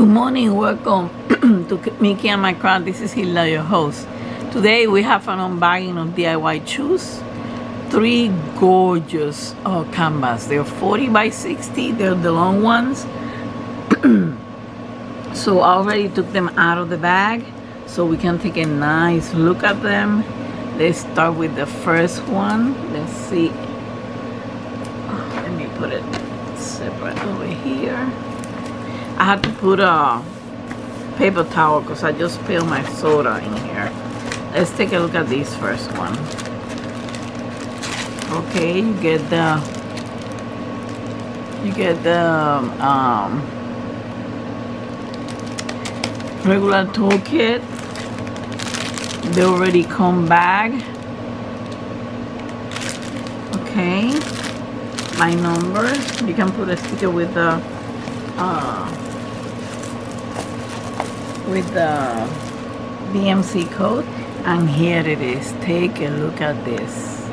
Good morning, welcome to Mickey and My Craft. This is Hilda, your host. Today we have an unbagging of DIY shoes. 3 gorgeous canvas. They're 40 by 60. They're the long ones. So I already took them out of the bag so we can take a nice look at them. Let's start with the first one. Let's see. Let me put it separate over here. I had to put a paper towel because I just spilled my soda in here. Let's take a look at this first one. Okay, you get the regular toolkit. They already come bag. Okay, my numbers. You can put a sticker with the DMC code, and here it is. Take a look at this.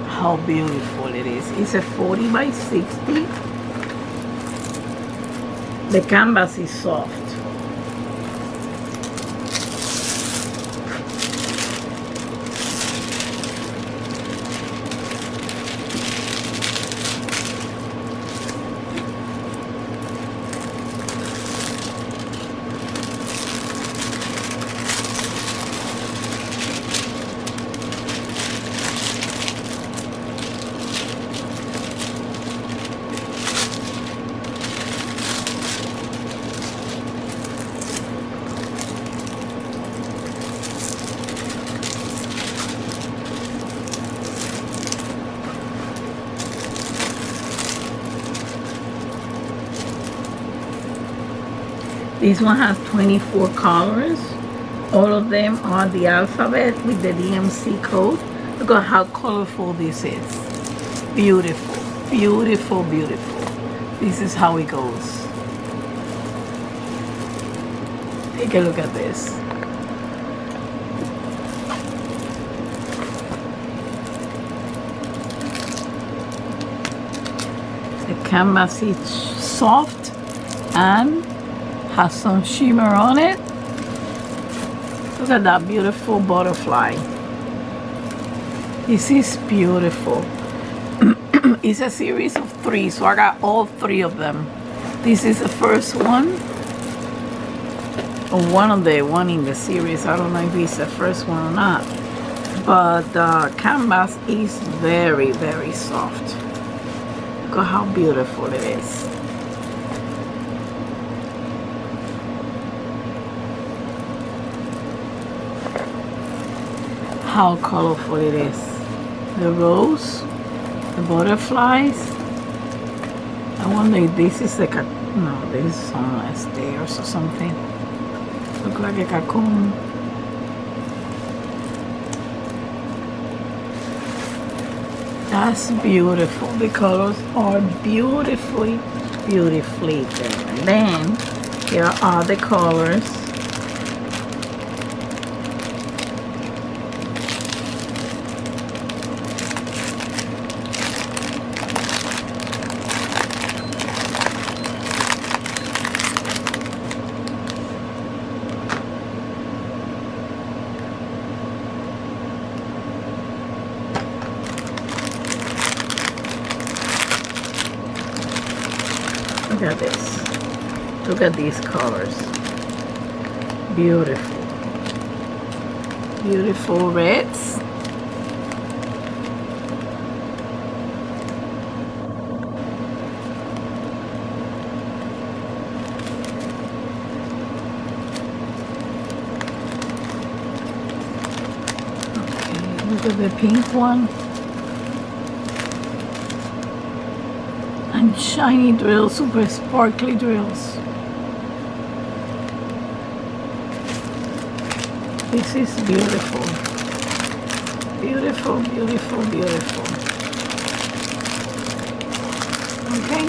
How beautiful it is. It's a 40 by 60. The canvas is soft. This one has 24 colors. All of them are the alphabet with the DMC code. Look at how colorful this is. Beautiful, beautiful, beautiful. This is how it goes. Take a look at this. The canvas is soft and has some shimmer on it. Look at that beautiful butterfly. This is beautiful. It's a series of 3, so I got all 3 of them. This is the first one, or one in the series. I don't know if it's the first one or not, but the canvas is very, very soft. Look at how beautiful it is. How colorful it is. The rose, the butterflies. I wonder if this is like a, no, this is some stairs or something. Look like a cocoon. That's beautiful. The colors are beautifully there. And then here are the colors. Look at this. Look at these colors. Beautiful. Beautiful reds. Okay, look at the pink one. And shiny drills, super sparkly drills. This is beautiful. Beautiful, beautiful, beautiful. Okay,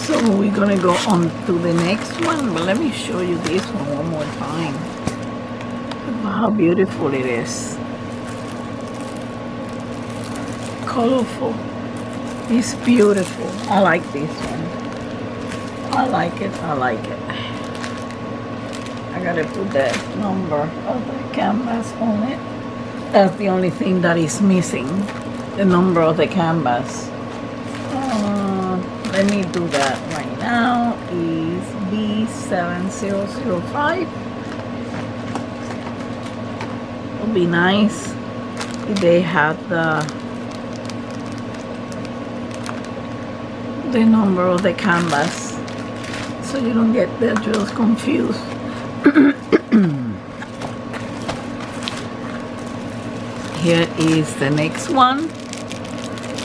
so we're gonna go on to the next one, but let me show you this one more time. Look how beautiful it is. Colorful. It's beautiful. I like this one. I like it. I like it. I gotta put the number of the canvas on it. That's the only thing that is missing. The number of the canvas. Let me do that right now. Is B7005. It would be nice if they had the number of the canvas so you don't get the drills confused. Here is the next one.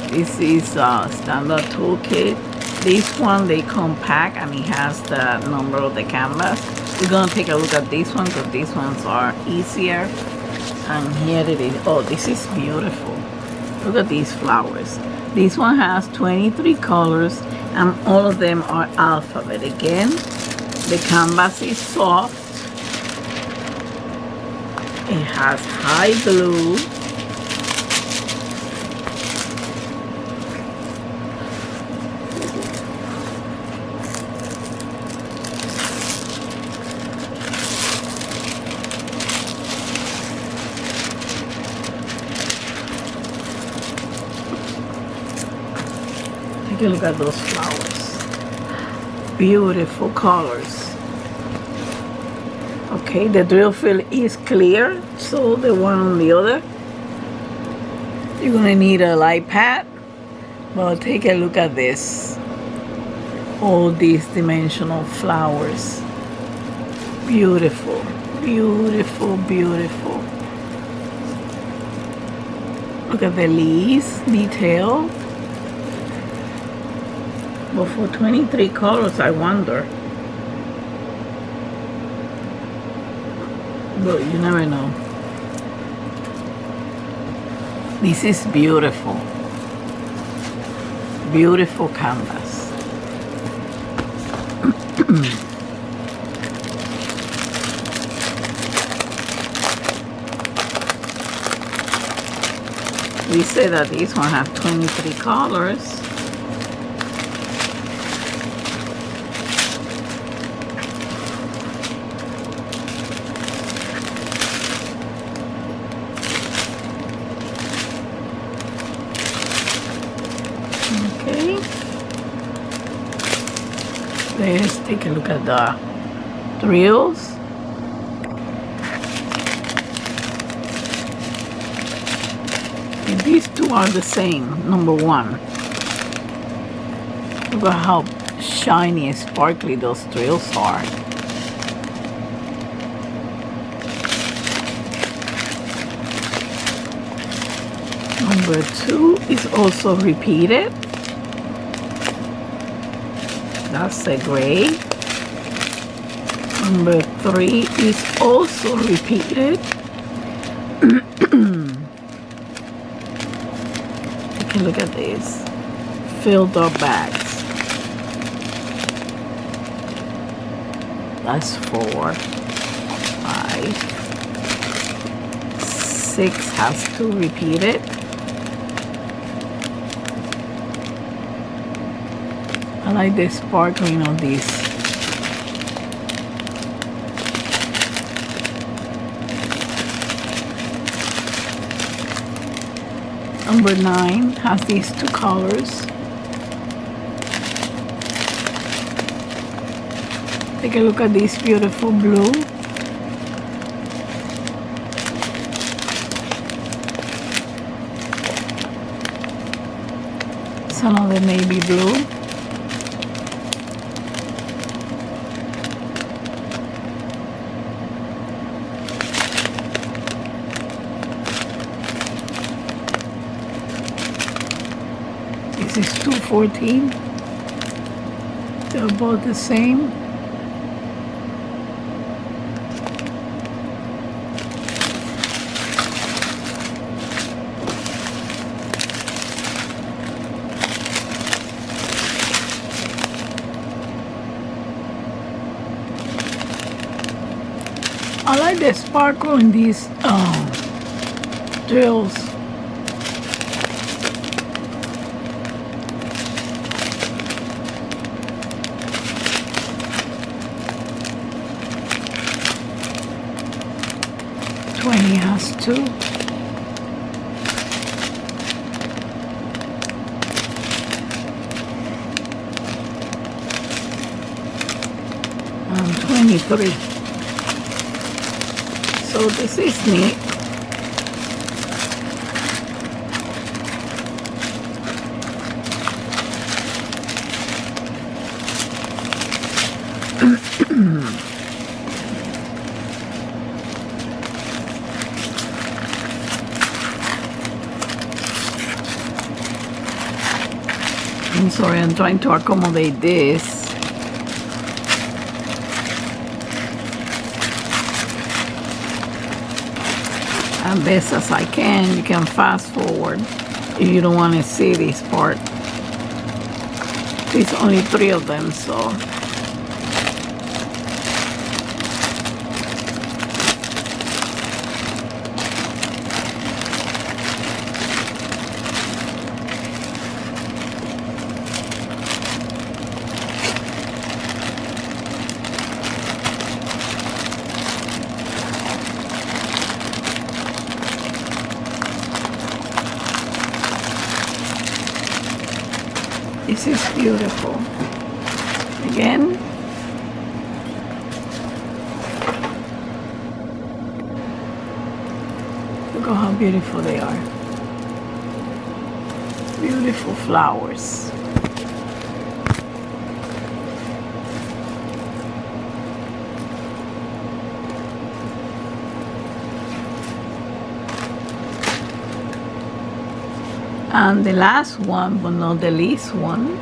This is a standard toolkit. This one they compact and it has the number of the canvas. We're gonna take a look at this one because these ones are easier. And here it is. Oh, this is beautiful. Look at these flowers. This one has 23 colors and all of them are alphabet. Again, the canvas is soft. It has high blue. Take a look at those flowers. Beautiful colors. Okay, the drill field is clear, so the one on the other, you're gonna need a light pad. But take a look at this. All these dimensional flowers. Beautiful, beautiful, beautiful. Look at the leaves detail. But for 23 colors, I wonder. But you never know. This is beautiful. Beautiful canvas. We say that this one have 23 colors. Okay. Let's take a look at the drills. And these two are the same, number one. Look at how shiny and sparkly those drills are. Number two is also repeated. That's a gray. Number three is also repeated. Take a look at this. Filled up bags. That's 4, 5, 6 has 2 repeated. I like the sparkling of this. Number 9 has these 2 colors. Take a look at this beautiful blue. It's another navy blue. This is 214. They're both the same. I like the sparkle in these drills. 20 has 2. And 23. So this is neat. I'm sorry, I'm trying to accommodate this. As best as I can. You can fast forward if you don't want to see this part. There's only 3 of them, so. This is beautiful. Again, look at how beautiful they are. Beautiful flowers. And the last one, but not the least one,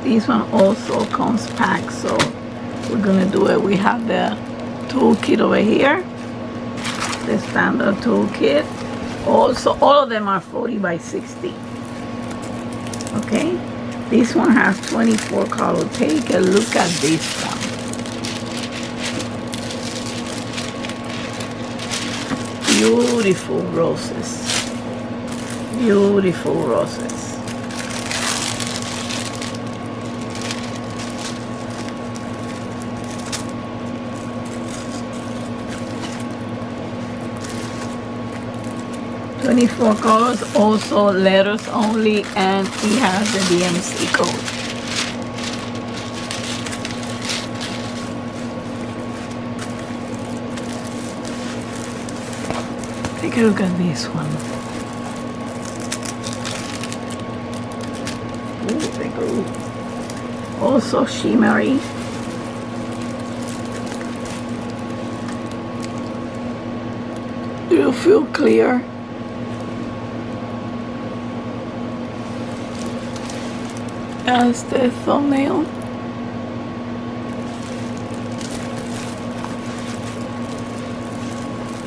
this one also comes packed, so we're gonna do it. We have the toolkit over here, the standard toolkit. Also, all of them are 40 by 60. Okay. This one has 24 colors. Take a look at this one. Beautiful roses. Beautiful roses. "24 colors, also letters only, and he has the DMC code." Take a look at this one. Ooh, they go. Also shimmery. Do you feel clear? As the thumbnail.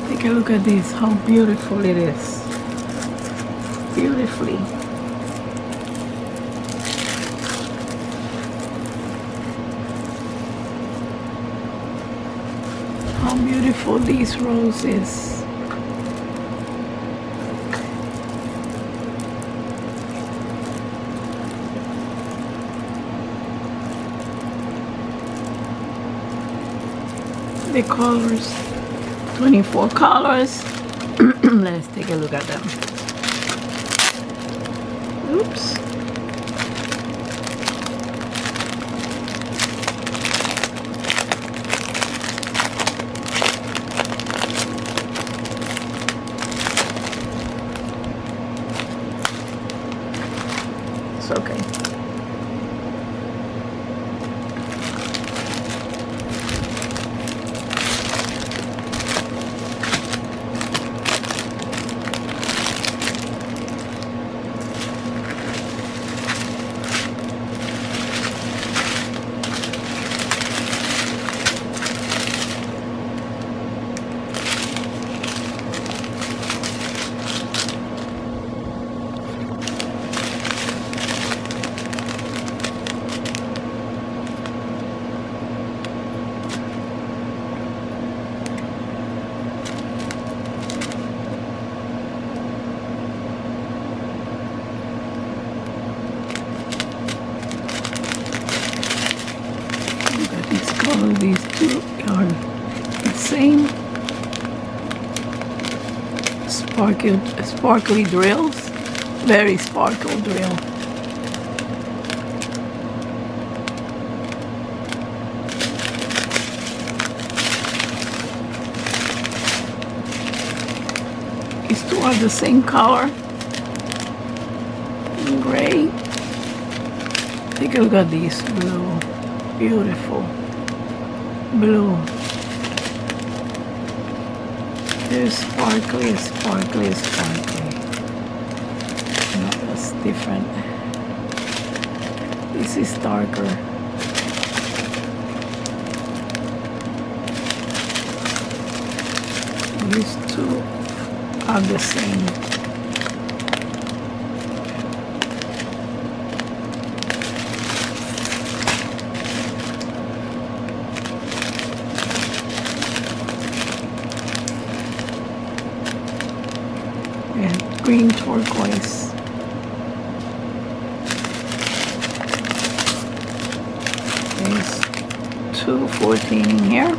Take a look at this, how beautiful it is. Beautifully. How beautiful this rose is. The colors, 24 colors. Let's take a look at them. Oops. It's okay. sparkly drills. Very sparkle drill. These two are the same color. Gray. Take a look at this blue. Beautiful. Blue. There's sparkly, sparkly, sparkly. No, that's different. This is darker. These two are the same. And green turquoise. There's 214 in here.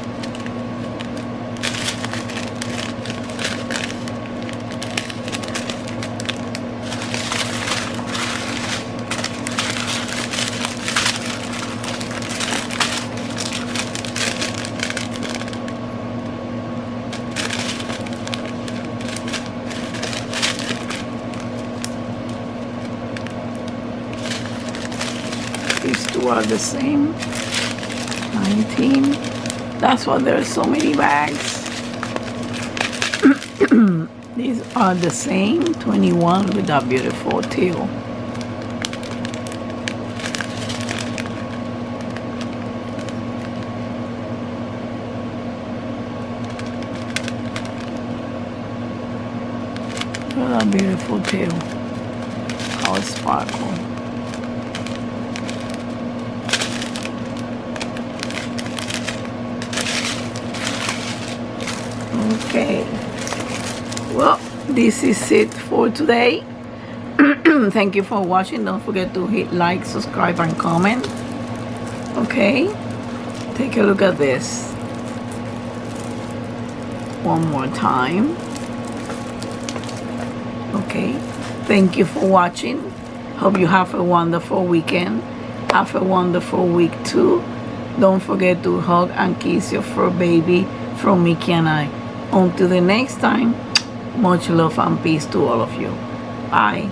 These two are the same. 19. That's why there are so many bags. These are the same. 21 with that beautiful tail. Look at that beautiful tail. How it sparkles. Okay, well, this is it for today. Thank you for watching. Don't forget to hit like, subscribe, and comment. Okay, take a look at this one more time. Okay, thank you for watching. Hope you have a wonderful weekend. Have a wonderful week too. Don't forget to hug and kiss your fur baby from Mickey and I. Until the next time, much love and peace to all of you. Bye.